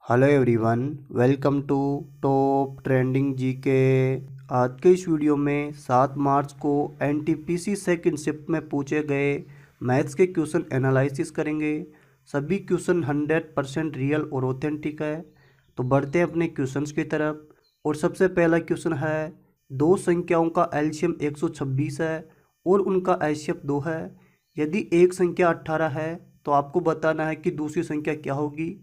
Hello everyone, welcome to top trending GK. आज के इस वीडियो में 7 मार्च को एनटीपीसी सेकंड शिफ्ट में पूछे गए मैथ्स के क्वेश्चन एनालिसिस करेंगे। सभी क्वेश्चन 100% रियल और ऑथेंटिक है। तो बढ़ते हैं अपने क्वेश्चंस की तरफ। और सबसे पहला क्वेश्चन है, दो संख्याओं का एलसीएम 126 है और उनका एचसीएफ 2 है। यदि एक संख्या 18 है तो आपको बताना है कि दूसरी संख्या क्या होगी।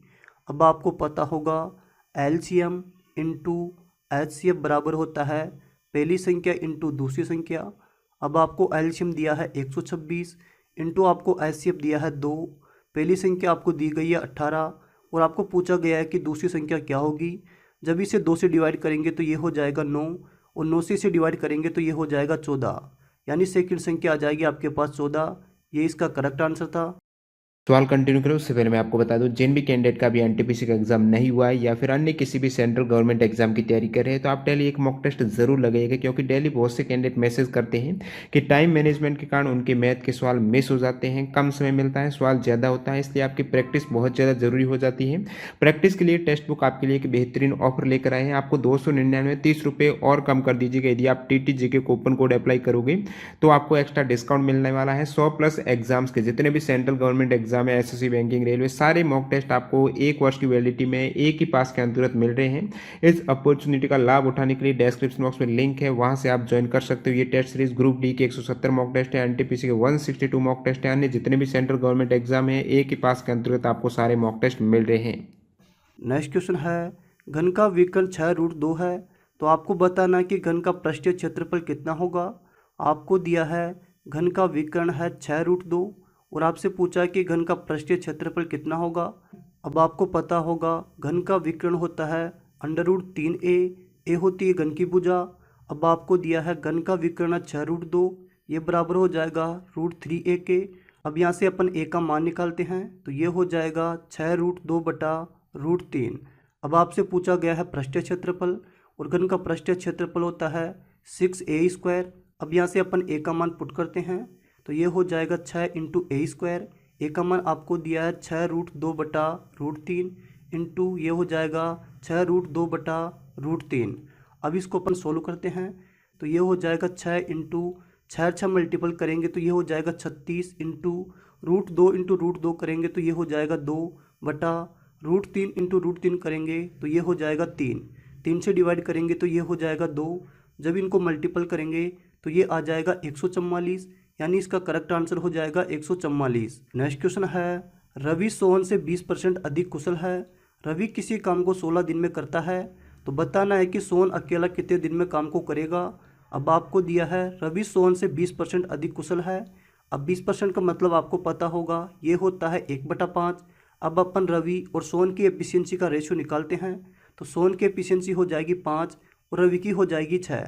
अब आपको पता होगा एलसीएम इंटू एचसीएफ बराबर होता है पहली संख्या इंटू दूसरी संख्या। अब आपको एलसीएम दिया है 126 इंटू आपको एचसीएफ दिया है 2। पहली संख्या आपको दी गई है 18 और आपको पूछा गया है कि दूसरी संख्या क्या होगी। जब इसे 2 से डिवाइड करेंगे तो ये हो जाएगा 9 और 9 से इसे डिवाइड करेंगे तो ये हो जाएगा 14, यानी सेकंड संख्या आ जाएगी आपके पास 14। ये इसका करेक्ट आंसर था। सवाल कंटिन्यू करें उससे पहले मैं आपको बता दूं, जिन भी कैंडिडेट का भी एनटीपीसी का एग्जाम नहीं हुआ है या फिर अन्य किसी भी सेंट्रल गवर्नमेंट एग्जाम की तैयारी कर रहे हैं तो आप डेली एक मॉक टेस्ट जरूर लगाइएगा, क्योंकि डेली बहुत से कैंडिडेट मैसेज करते हैं कि टाइम मैनेजमेंट के कारण उनके मैथ के सवाल मिस हो जाते हैं, कम समय मिलता है, सवाल ज़्यादा होता है, इसलिए आपकी प्रैक्टिस बहुत ज़्यादा जरूरी हो जाती है। प्रैक्टिस के लिए टेक्स्ट बुक आपके लिए एक बेहतरीन ऑफर लेकर आए हैं। आपको 299 30 रुपये और कम कर दीजिएगा। यदि आप TTG के कूपन कोड अप्लाई करोगे तो आपको एक्स्ट्रा डिस्काउंट मिलने वाला है। 100+ एग्जाम्स के जितने भी सेंट्रल गवर्नमेंट एग्जाम है, SSC, बैंकिंग, रेलवे, सारे मॉक टेस्ट आपको 1 वर्ष की वैलिडिटी में एक ही पास के अंतर्गत मिल रहे हैं। इस अपॉर्चुनिटी का लाभ उठाने के लिए डिस्क्रिप्शन बॉक्स में लिंक है, वहां से आप ज्वाइन कर सकते हो। ये टेस्ट सीरीज ग्रुप डी के 170 मॉक टेस्ट है, एनटीपीसी के 162 मॉक टेस्ट है, अन्य जितने भी सेंट्रल गवर्नमेंट एग्जाम है एक ही पास के अंतर्गत आपको सारे मॉक टेस्ट मिल रहे हैं। नेक्स्ट क्वेश्चन है, घन का विकर्ण 6√2 है तो आपको बताना है कि घन का पृष्ठीय क्षेत्रफल कितना होगा। आपको दिया है घन का विकर्ण है 6√2 और आपसे पूछा है कि घन का पृष्ठीय क्षेत्रफल कितना होगा। अब आपको पता होगा घन का विकर्ण होता है √3a, ए होती है घन की भुजा। अब आपको दिया है घन का विकर्ण 6√2, ये बराबर हो जाएगा √3a के। अब यहाँ से अपन a का मान निकालते हैं तो ये हो जाएगा 6√2/√3। अब आपसे पूछा गया है पृष्ठीय क्षेत्रफल और घन का पृष्ठीय क्षेत्रफल होता है 6a²। अब यहाँ से अपन a का मान पुट करते हैं तो ये हो जाएगा 6 × a²। ए का मान आपको दिया है 6√2/√3 इंटू ये हो जाएगा 6√2/√3। अब इसको अपन सोल्व करते हैं तो ये हो जाएगा 6 इंटू 6 मल्टीपल करेंगे तो ये हो जाएगा 36 इंटू √2 करेंगे तो ये हो जाएगा 2/√3 इंटू √3 करेंगे तो ये हो जाएगा 3 से डिवाइड करेंगे तो ये हो जाएगा 2। जब इनको मल्टीपल करेंगे तो ये आ जाएगा 144, यानी इसका करेक्ट आंसर हो जाएगा 144। नेक्स्ट क्वेश्चन है, रवि सोहन से 20% अधिक कुशल है। रवि किसी काम को 16 दिन में करता है तो बताना है कि सोहन अकेला कितने दिन में काम को करेगा। अब आपको दिया है रवि सोहन से 20% अधिक कुशल है। अब 20% का मतलब आपको पता होगा ये होता है 1/5। अब अपन रवि और सोहन की एफिशिएंसी का रेशियो निकालते हैं तो सोहन की एफिशिएंसी हो जाएगी 5 और रवि की हो जाएगी 6।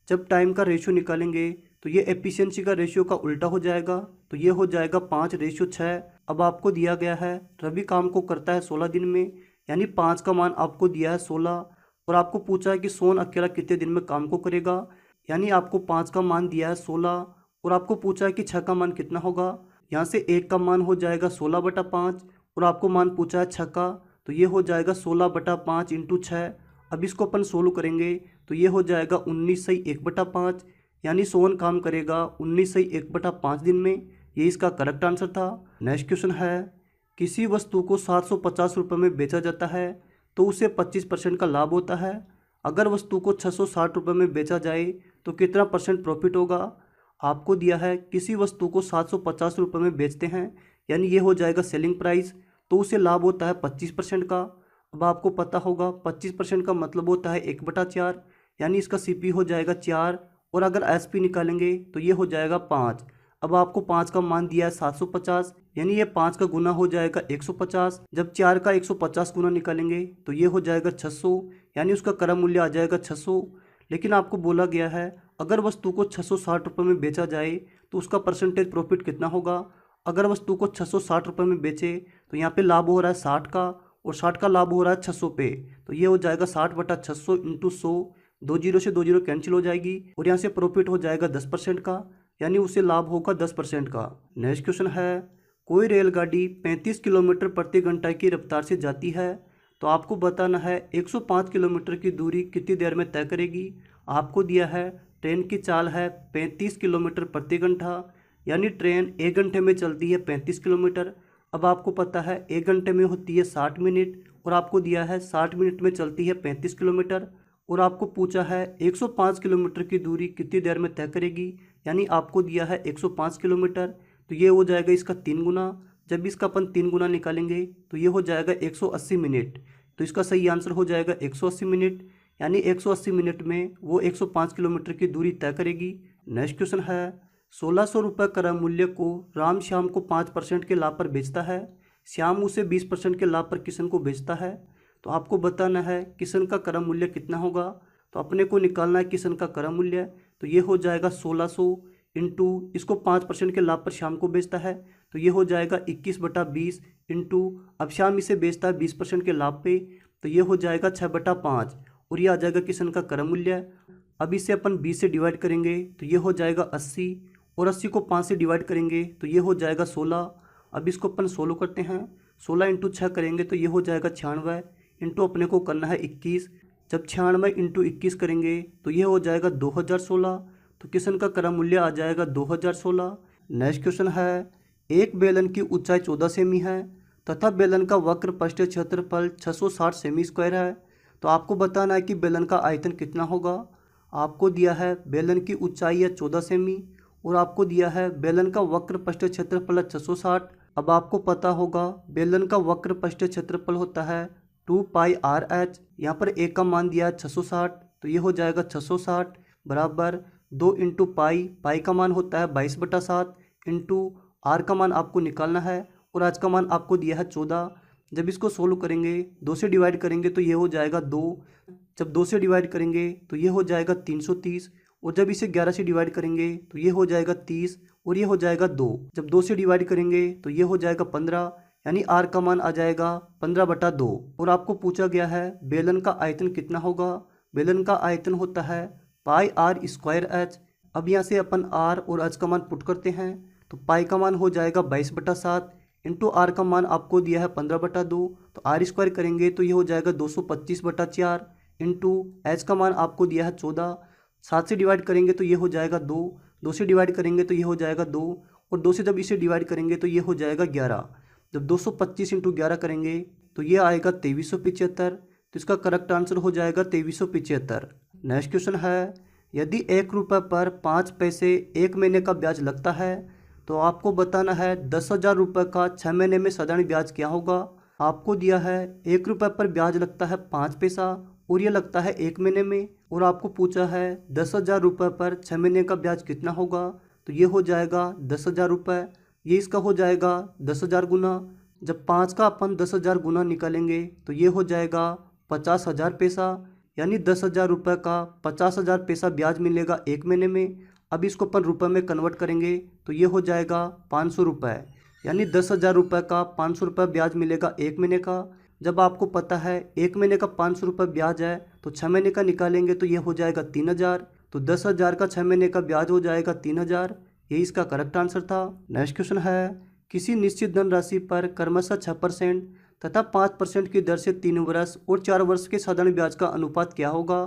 जब टाइम का रेशियो निकालेंगे तो ये एफिशिएंसी का रेशियो का उल्टा हो जाएगा तो ये हो जाएगा 5/6। अब आपको दिया गया है रवि काम को करता है 16 दिन में, यानी 5 का मान आपको दिया है 16 और आपको पूछा है कि सोहन अकेला कितने दिन में काम को करेगा, यानी आपको 5 का मान दिया है 16 और आपको पूछा है कि 6 का मान कितना होगा। यहाँ से 1 का मान हो जाएगा 16/5 और आपको मान पूछा है 6 का तो ये हो जाएगा 16/5 इंटू 6। अब इसको अपन सोल्व करेंगे तो ये हो जाएगा 19/1/5, यानी सोहन काम करेगा 19/1/5 दिन में। ये इसका करेक्ट आंसर था। नेक्स्ट क्वेश्चन है, किसी वस्तु को 750 रुपये में बेचा जाता है तो उसे 25% का लाभ होता है। अगर वस्तु को 660 रुपये में बेचा जाए तो कितना % प्रॉफिट होगा। आपको दिया है किसी वस्तु को 750 रुपये में बेचते हैं, यानी ये हो जाएगा सेलिंग प्राइस, तो उसे लाभ होता है 25% का। अब आपको पता होगा 25% का मतलब होता है 1/4, यानी इसका CP हो जाएगा 4 और अगर SP निकालेंगे तो ये हो जाएगा 5। अब आपको 5 का मान दिया है 750, यानी ये 5 का गुना हो जाएगा 150। जब 4 का 150 गुना निकालेंगे तो ये हो जाएगा 600, यानी उसका क्रम मूल्य आ जाएगा 600। लेकिन आपको बोला गया है अगर वस्तु को 660 रुपये में बेचा जाए तो उसका परसेंटेज प्रॉफिट कितना होगा। अगर वस्तु को 660 रुपये में बेचे तो यहाँ पे लाभ हो रहा है 60 का और 60 का लाभ हो रहा है 600 पे, तो ये हो जाएगा 60/600 इंटू 100। 2 जीरो से 2 जीरो कैंसिल हो जाएगी और यहाँ से प्रॉफिट हो जाएगा 10% का, यानी उसे लाभ होगा 10% का। नेक्स्ट क्वेश्चन है, कोई रेलगाड़ी 35 किलोमीटर प्रति घंटा की रफ्तार से जाती है तो आपको बताना है 105 किलोमीटर की दूरी कितनी देर में तय करेगी। आपको दिया है ट्रेन की चाल है 35 किलोमीटर प्रति घंटा, यानी ट्रेन 1 घंटे में चलती है 35 किलोमीटर। अब आपको पता है 1 घंटे में होती है 60 मिनट, और आपको दिया है 60 मिनट में चलती है 35 किलोमीटर। और आपको पूछा है 105 किलोमीटर की दूरी कितनी देर में तय करेगी, यानी आपको दिया है 105 किलोमीटर, तो ये हो जाएगा इसका 3 गुना। जब इसका अपन 3 गुना निकालेंगे तो ये हो जाएगा 180 मिनट। तो इसका सही आंसर हो जाएगा 180 मिनट, यानी 180 मिनट में वो 105 किलोमीटर की दूरी तय करेगी। नेक्स्ट क्वेश्चन है 1600 रुपये क्रय मूल्य को राम श्याम को 5% के लाभ पर बेचता है। श्याम उसे 20% के लाभ पर किशन को बेचता है। तो आपको बताना है किशन का क्रय मूल्य कितना होगा। तो अपने को निकालना है किशन का क्रय मूल्य। तो ये हो जाएगा 1600 इंटू इसको 5% के लाभ पर श्याम को बेचता है, तो ये हो जाएगा 21/20 इंटू अब श्याम इसे बेचता है 20% के लाभ पे, तो ये हो जाएगा 6/5 और ये आ जाएगा किशन का क्रय मूल्य। अब इसे अपन 20 से डिवाइड करेंगे तो ये हो जाएगा 80, और 80 को 5 से डिवाइड करेंगे तो ये हो जाएगा 16। अब इसको अपन 16 करते हैं, 16 इंटू 6 करेंगे तो ये हो जाएगा 96 इंटू अपने को करना है 21। जब 96 इंटू 21 करेंगे तो ये हो जाएगा 2016, तो किशन का क्रय मूल्य आ जाएगा 2016। नेक्स्ट क्वेश्चन है एक बेलन की ऊंचाई 14 सेमी है तथा बेलन का वक्र पृष्ठीय क्षेत्रफल 660 सेमी स्क्वायर है। तो आपको बताना है कि बेलन का आयतन कितना होगा। आपको दिया है बेलन की ऊंचाई है 14 सेमी और आपको दिया है बेलन का वक्र पृष्ठीय क्षेत्रफल 660। अब आपको पता होगा बेलन का वक्र पृष्ठीय क्षेत्रफल होता है 2πr/h। यहाँ पर ए का मान दिया है 660, तो ये हो जाएगा 660 बराबर 2 इंटू पाई का मान होता है 22/7 इंटू आर का मान आपको निकालना है और आज का मान आपको दिया है 14। जब इसको सोल्व करेंगे 2 से डिवाइड करेंगे तो ये हो जाएगा 2। जब 2 से डिवाइड करेंगे तो ये हो जाएगा 330, और जब इसे 11 से डिवाइड करेंगे तो ये हो जाएगा 30 और ये हो जाएगा 2। जब 2 से डिवाइड करेंगे तो ये हो जाएगा 15, यानी आर का मान आ जाएगा 15/2। और आपको पूछा गया है बेलन का आयतन कितना होगा। बेलन का आयतन होता है πr²h। अब यहाँ से अपन आर और एच का मान पुट करते हैं, तो पाई का मान हो जाएगा 22/7 इंटू आर का मान आपको दिया है 15/2, तो आर स्क्वायर करेंगे तो ये हो जाएगा 225/4 इंटू एच का मान आपको दिया है 14। 7 से डिवाइड करेंगे तो ये हो जाएगा 2, 2 से डिवाइड करेंगे तो ये हो जाएगा 2, और 2 से जब इसे डिवाइड करेंगे तो ये हो जाएगा 11। जब 225 इंटू 11 करेंगे तो ये आएगा 2375, तो इसका करेक्ट आंसर हो जाएगा 2375। नेक्स्ट क्वेश्चन है यदि 1 रुपये पर 5 पैसे 1 महीने का ब्याज लगता है तो आपको बताना है 10,000 रुपये का 6 महीने में साधारण ब्याज क्या होगा। आपको दिया है 1 रुपये पर ब्याज लगता है 5 पैसा और ये लगता है 1 महीने में, और आपको पूछा है 10,000 रुपये पर 6 महीने का ब्याज कितना होगा। तो ये हो जाएगा 10,000 रुपये, ये इसका हो जाएगा 10,000 गुना। जब 5 का अपन 10,000 गुना निकालेंगे तो ये हो जाएगा 50,000 पैसा, यानी 10,000 रुपये का 50,000 पैसा ब्याज मिलेगा 1 महीने में। अब इसको अपन रुपये में कन्वर्ट करेंगे तो ये हो जाएगा 500 रुपये, यानी 10,000 रुपये का 500 रुपये ब्याज मिलेगा 1 महीने का। जब आपको पता है 1 महीने का 500 रुपये ब्याज है तो 6 महीने का निकालेंगे तो ये हो जाएगा 3,000, तो 10,000 का 6 महीने का ब्याज हो जाएगा 3,000। ये इसका करेक्ट आंसर था। नेक्स्ट क्वेश्चन है किसी निश्चित धनराशि पर क्रमशः 6% तथा 5% की दर से 3 वर्ष और 4 वर्ष के साधारण ब्याज का अनुपात क्या होगा।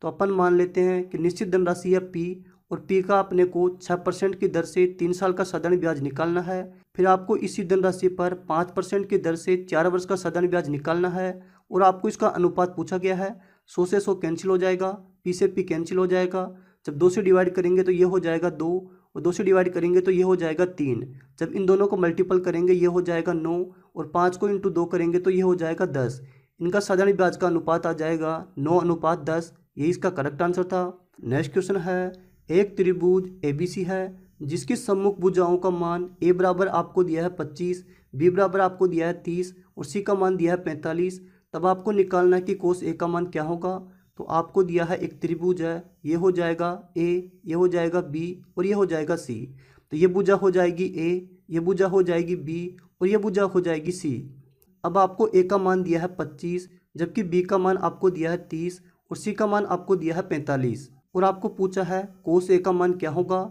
तो अपन मान लेते हैं कि निश्चित धनराशि है P और P का अपने को 6% की दर से 3 साल का साधारण ब्याज निकालना है। फिर आपको इसी धनराशि पर 5% की दर से 4 वर्ष का साधारण ब्याज निकालना है और आपको इसका अनुपात पूछा गया है। 100 से 100 कैंसिल हो जाएगा, P से P कैंसिल हो जाएगा। जब 2 से डिवाइड करेंगे तो ये हो जाएगा 2 और 2 से डिवाइड करेंगे तो ये हो जाएगा 3। जब इन दोनों को मल्टीपल करेंगे ये हो जाएगा 9 और 5 को इंटू 2 करेंगे तो ये हो जाएगा 10। इनका साधारण ब्याज का अनुपात आ जाएगा 9:10। ये इसका करेक्ट आंसर था। नेक्स्ट क्वेश्चन है एक त्रिभुज ABC है जिसकी सम्मुख भुजाओं का मान A बराबर आपको दिया है 25, B बराबर आपको दिया है 30 और C का मान दिया है 45। तब आपको निकालना है कि कोस A का मान क्या होगा। तो आपको दिया है एक त्रिभुज है, ये हो जाएगा A, ये हो जाएगा B और ये हो जाएगा C। तो ये भुजा हो जाएगी A, ये भुजा हो जाएगी B और ये भुजा हो जाएगी C। अब आपको A का मान दिया है 25 जबकि B का मान आपको दिया है 30 और C का मान आपको दिया है 45, और आपको पूछा है कोस A का मान क्या होगा।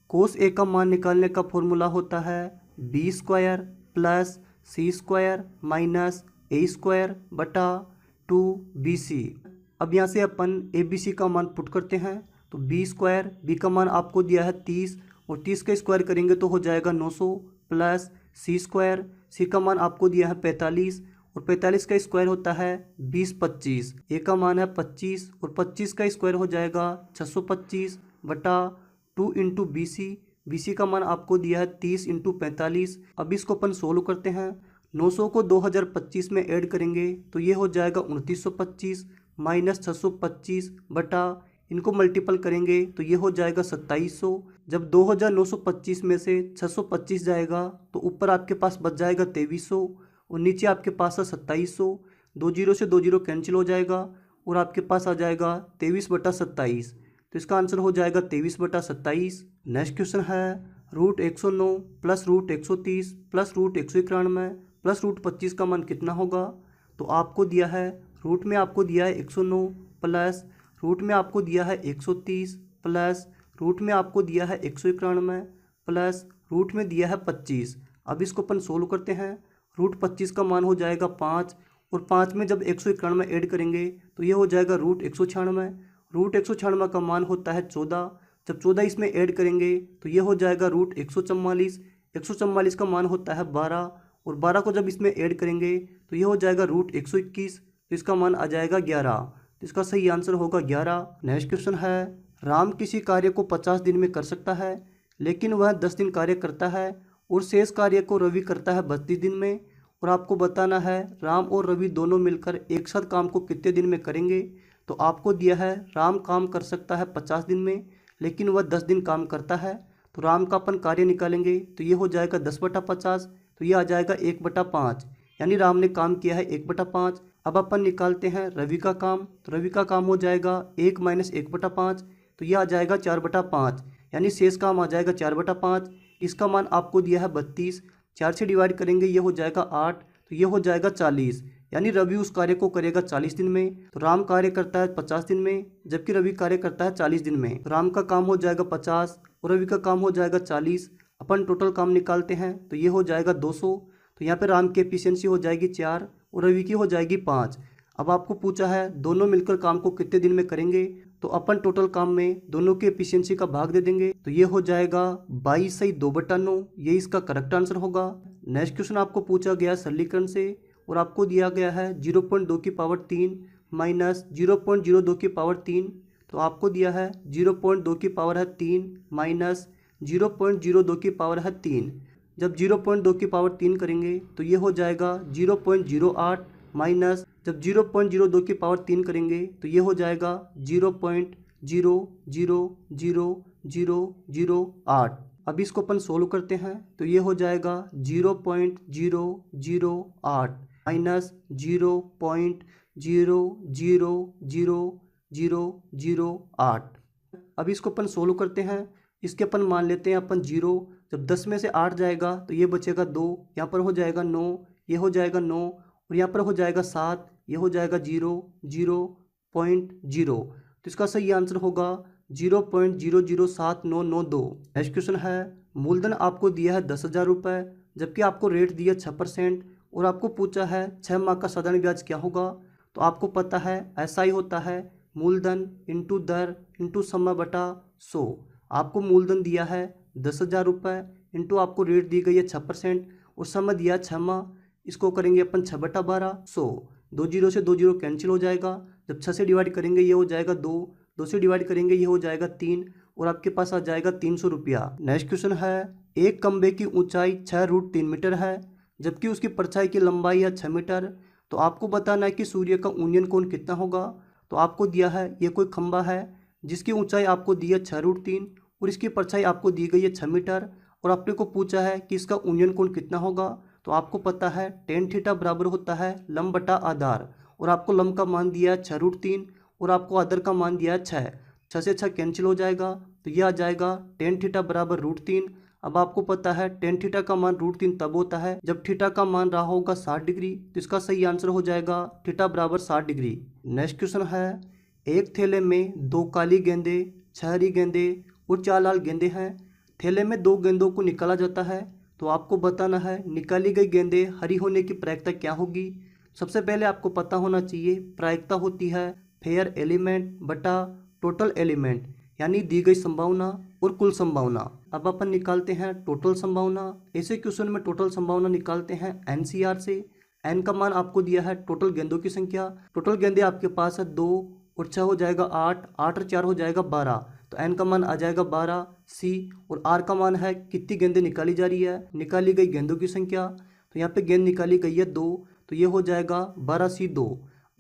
कोस A का मान निकालने का फॉर्मूला होता है B² + C² - ए स्क्वायर बटा 2BC। अब यहाँ से अपन ABC का मान पुट करते हैं तो B स्क्वायर, B का मान आपको दिया है 30 और 30 का स्क्वायर करेंगे तो हो जाएगा 900 प्लस C स्क्वायर, C का मान आपको दिया है 45 और 45 का स्क्वायर होता है 20 25, A का मान है 25 और 25 का स्क्वायर हो जाएगा 625 बटा 2 इंटू BC। BC का मान आपको दिया है 30 इंटू 45। अब इसको अपन सोल्व करते हैं। 900 को 2025 में ऐड करेंगे तो ये हो जाएगा 2925 माइनस 625 बटा, इनको मल्टीपल करेंगे तो ये हो जाएगा 2700। जब 2925 में से 625 जाएगा तो ऊपर आपके पास बच जाएगा 2300 और नीचे आपके पास है 2700। 2 जीरो से 2 जीरो कैंसिल हो जाएगा और आपके पास आ जाएगा 23/27। तो इसका आंसर हो जाएगा 23/27। नेक्स्ट क्वेश्चन है root 109 plus root 130 plus root 191 plus root 25 का मान कितना होगा। तो आपको दिया है रूट में आपको दिया है 109 प्लस रूट में आपको दिया है 130 प्लस रूट में आपको दिया है 191 प्लस रूट में दिया है 25। अब इसको अपन सोल्व करते हैं। रूट 25 का मान हो जाएगा 5 और 5 में जब 191 ऐड करेंगे तो ये हो जाएगा रूट 196। रूट 196 का मान होता है 14, जब 14 इसमें ऐड करेंगे तो ये हो जाएगा रूट 144। 144 का मान होता है 12 और 12 को जब इसमें ऐड करेंगे तो ये हो जाएगा रूट 121, तो इसका मान आ जाएगा 11। तो इसका सही आंसर होगा 11। नेक्स्ट क्वेश्चन है राम किसी कार्य को 50 दिन में कर सकता है लेकिन वह 10 दिन कार्य करता है और शेष कार्य को रवि करता है 32 दिन में, और आपको बताना है राम और रवि दोनों मिलकर एक साथ काम को कितने दिन में करेंगे। तो आपको दिया है राम काम कर सकता है 50 दिन में लेकिन वह 10 दिन काम करता है। तो राम का अपन कार्य निकालेंगे तो ये हो जाएगा 10/50, तो ये आ जाएगा 1/5, यानी राम ने काम किया है 1/5। अब अपन निकालते हैं रवि का काम, तो रवि का काम हो जाएगा 1 माइनस 1/5, तो ये आ जाएगा 4/5, यानी शेष काम आ जाएगा 4/5। इसका मान आपको दिया है 32, 4 से डिवाइड करेंगे ये हो जाएगा 8, तो ये हो जाएगा 40, यानी रवि उस कार्य को करेगा 40 दिन में। तो राम कार्य करता है 50 दिन में जबकि रवि कार्य करता है 40 दिन में। तो राम का काम हो जाएगा 50 और रवि का काम हो जाएगा 40। अपन टोटल काम निकालते हैं तो ये हो जाएगा 200। तो यहाँ पे राम की एफिशिएंसी हो जाएगी 4 और रवि की हो जाएगी 5। अब आपको पूछा है दोनों मिलकर काम को कितने दिन में करेंगे, तो अपन टोटल काम में दोनों की एफिशिएंसी का भाग दे देंगे तो ये हो जाएगा 22 सही 2/9, ये इसका करेक्ट आंसर होगा। नेक्स्ट क्वेश्चन आपको पूछा गया सरलीकरण से और आपको दिया गया है 0.2 की पावर 3 माइनस 0.02 की पावर 3। तो आपको दिया है 0.2 की पावर है 3 माइनस 0.02 की पावर है 3। जब 0.2 की पावर 3 करेंगे तो ये हो जाएगा 0.08 माइनस जब 0.02 की पावर 3 करेंगे तो ये हो जाएगा 0.0000008। अब इसको अपन सोल्व करते हैं तो ये हो जाएगा 0.008 माइनस 0.0000008। अब इसको अपन सोल्व करते हैं। इसके अपन मान लेते हैं अपन 0, जब 10 में से 8 जाएगा तो ये बचेगा 2, यहाँ पर हो जाएगा 9, ये हो जाएगा 9 और यहाँ पर हो जाएगा 7, ये हो जाएगा 0.0। तो इसका सही आंसर होगा 0.007992। नेक्स्ट क्वेश्चन है मूलधन आपको दिया है 10,000 रुपये जबकि आपको रेट दिया 6% और आपको पूछा है 6 माह का साधारण ब्याज क्या होगा। तो आपको पता है ऐसा ही होता है मूलधन इंटू दर इंटू समय बटा 100। आपको मूलधन दिया है 10,000 रुपये इंटू आपको रेट दी गई है 6% और समय दिया 6 माह, इसको करेंगे अपन 6/12 100। 2 जीरो से 2 जीरो कैंसिल हो जाएगा, जब 6 से डिवाइड करेंगे ये हो जाएगा 2, 2 से डिवाइड करेंगे ये हो जाएगा 3 और आपके पास आ जाएगा 300 रुपया। नेक्स्ट क्वेश्चन है एक खंबे की ऊंचाई 6√3 मीटर है जबकि उसकी परछाई की लंबाई है 6 मीटर। तो आपको बताना है कि सूर्य का उन्नयन कोण कितना होगा। तो आपको दिया है ये कोई खंबा है जिसकी ऊंचाई आपको दी है 6√3 और इसकी परछाई आपको दी गई है 6 मीटर और आपने को पूछा है कि इसका उन्नयन कोण कितना होगा। तो आपको पता है tan थीटा बराबर होता है लंब बटा आधार और आपको लंब का मान दिया है 6√3 और आपको आधार का मान दिया है 6 से 6 कैंसिल हो जाएगा तो ये आ जाएगा tan थीटा बराबर √3। अब आपको पता है tan थीटा का मान √3 तब होता है जब थीटा का मान रहा होगा 60 डिग्री। तो इसका सही आंसर हो जाएगा थीटा बराबर 60 डिग्री। नेक्स्ट क्वेश्चन है एक थैले में 2 काली गेंदे 6 हरी गेंदे और 4 लाल गेंदे हैं। थैले में 2 गेंदों को निकाला जाता है तो आपको बताना है निकाली गई गेंदें हरी होने की प्रायिकता क्या होगी। सबसे पहले आपको पता होना चाहिए प्रायिकता होती है फेयर एलिमेंट बटा टोटल एलिमेंट, यानी दी गई संभावना और कुल संभावना। अब अपन निकालते हैं टोटल संभावना। ऐसे क्वेश्चन में टोटल संभावना निकालते हैं एनसीआर से। एन का मान आपको दिया है टोटल गेंदों की संख्या। टोटल गेंदे आपके पास है 2 और 6 हो जाएगा 8, 8 और 4 हो जाएगा 12, तो एन का मान आ जाएगा 12 सी। और आर का मान है कितनी गेंदें निकाली जा रही है, निकाली गई गेंदों की संख्या। तो यहाँ पे गेंद निकाली गई है 2, तो ये हो जाएगा 12 सी 2।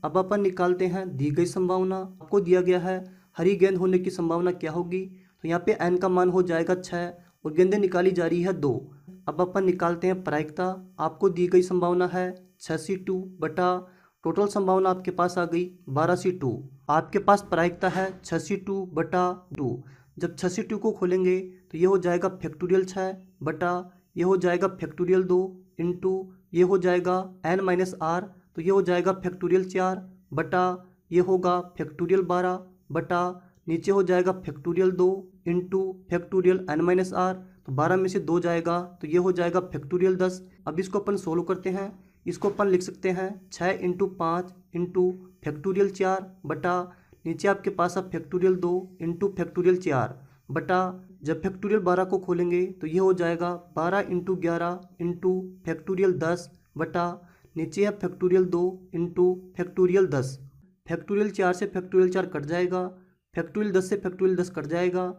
अब अपन निकालते हैं दी गई संभावना। आपको दिया गया है हरी गेंद होने की संभावना क्या होगी, तो यहाँ पे एन का मान हो जाएगा 6 और गेंदें निकाली जा रही है 2। अब अपन निकालते हैं प्रायिकता। आपको दी गई संभावना है 6C2 बटा टोटल संभावना आपके पास आ गई 12C2। आपके पास प्रायिकता है 6C2 बटा 2। जब 6C2 को खोलेंगे तो ये हो जाएगा फैक्टोरियल 6 बटा ये हो जाएगा फैक्टोरियल 2 इंटू ये हो जाएगा n माइनस आर, तो ये हो जाएगा फैक्टोरियल 4 बटा ये होगा फैक्टोरियल 12 बटा नीचे हो जाएगा factorial 2 into factorial n minus r, तो 12 में से 2 जाएगा तो ये हो जाएगा फैक्टोरियल 10। अब इसको अपन सोल्व करते हैं। इसको अपन लिख सकते हैं 6 इंटू 5 इंटू फैक्टोरियल 4 बटा नीचे आपके पास है फैक्टोरियल 2 इंटू फैक्टोरियल 4 बटा जब फैक्टोरियल 12 को खोलेंगे तो ये हो जाएगा 12 इंटू 11 इंटू फैक्टोरियल 10 बटा नीचे है फैक्टोरियल 2 इंटू फैक्टोरियल 10। फैक्टोरियल 4 से फैक्टोरियल 4 कट जाएगा, फैक्टोरियल 10 से फैक्टोरियल 10 कट जाएगा,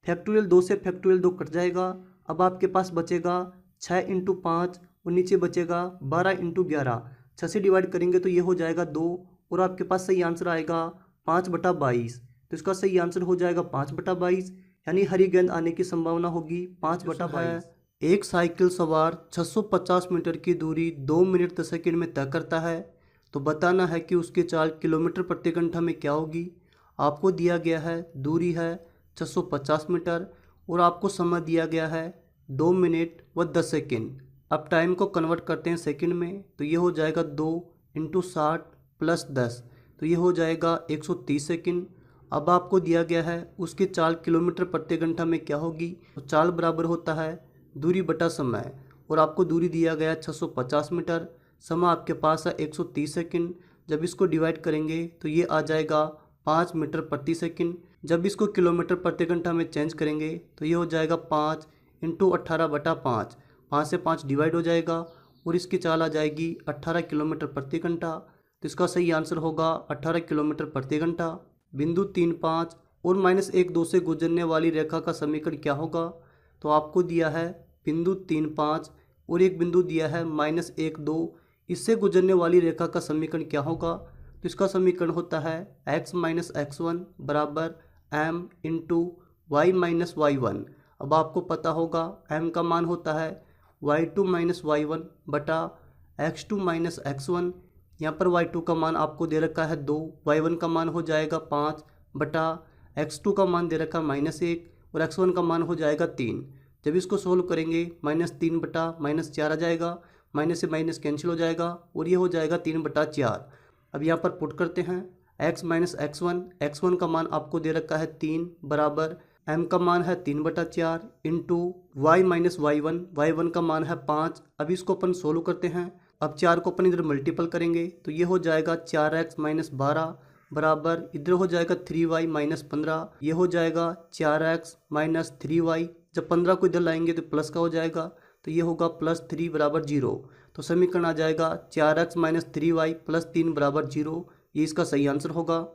फैक्टोरियल 2 से फैक्टोरियल 2 कट जाएगा। अब आपके पास बचेगा 6 इंटू 5 और नीचे बचेगा 12 इंटू 11। 6 से डिवाइड करेंगे तो ये हो जाएगा 2 और आपके पास सही आंसर आएगा 5/22। तो इसका सही आंसर हो जाएगा 5/22, यानी हरी गेंद आने की संभावना होगी 5/22। एक साइकिल सवार 650 मीटर की दूरी 2 मिनट 10 सेकंड में तय करता है, तो बताना है कि उसकी चाल किलोमीटर प्रति घंटा में क्या होगी। आपको दिया गया है दूरी है 650 मीटर और आपको समय दिया गया है 2 मिनट व 10 सेकंड। अब टाइम को कन्वर्ट करते हैं सेकंड में, तो ये हो जाएगा 2 इंटू 60 प्लस 10, तो ये हो जाएगा 130 सेकंड। अब आपको दिया गया है उसकी चाल किलोमीटर प्रति घंटा में क्या होगी, तो चाल बराबर होता है दूरी बटा समय, और आपको दूरी दिया गया 650 मीटर, समय आपके पास है 130 सेकंड। जब इसको डिवाइड करेंगे तो ये आ जाएगा 5 मीटर प्रति सेकंड। जब इसको किलोमीटर प्रति घंटा में चेंज करेंगे तो ये हो जाएगा 5 इंटू 18/5। 5 से 5 डिवाइड हो जाएगा और इसकी चाल आ जाएगी 18 किलोमीटर प्रति घंटा। तो इसका सही आंसर होगा 18 किलोमीटर प्रति घंटा। बिंदु 3, 5 और -1, 2 से गुजरने वाली रेखा का समीकरण क्या होगा, तो आपको दिया है बिंदु 3, 5 और एक बिंदु दिया है -1, 2, इससे गुजरने वाली रेखा का समीकरण क्या होगा, तो इसका समीकरण होता है x माइनस x1 बराबर m into Y minus y1। अब आपको पता होगा m का मान होता है y2 माइनस y1 बटा x2 माइनस x1। यहाँ पर y2 का मान आपको दे रखा है 2, y1 का मान हो जाएगा 5 बटा x2 का मान दे रखा है -1 और x1 का मान हो जाएगा 3। जब इसको सोल्व करेंगे -3 बटा -4 आ जाएगा, माइनस से माइनस कैंसिल हो जाएगा और ये हो जाएगा 3/4। अब यहाँ पर पुट करते हैं x माइनस x1 का मान आपको दे रखा है 3 बराबर m का मान है 3/4 इंटू वाई माइनस y1 का मान है 5। अब इसको अपन सोल्व करते हैं। अब 4 को अपन इधर मल्टीपल करेंगे तो ये हो जाएगा 4x माइनस 12 बराबर इधर हो जाएगा 3y माइनस 15, ये हो जाएगा 4x माइनस 3y। जब 15 को इधर लाएंगे तो प्लस का हो जाएगा, तो ये होगा +3 बराबर 0। तो समीकरण आ जाएगा 4x माइनस 3y प्लस 3 बराबर 0। ये इसका सही आंसर होगा।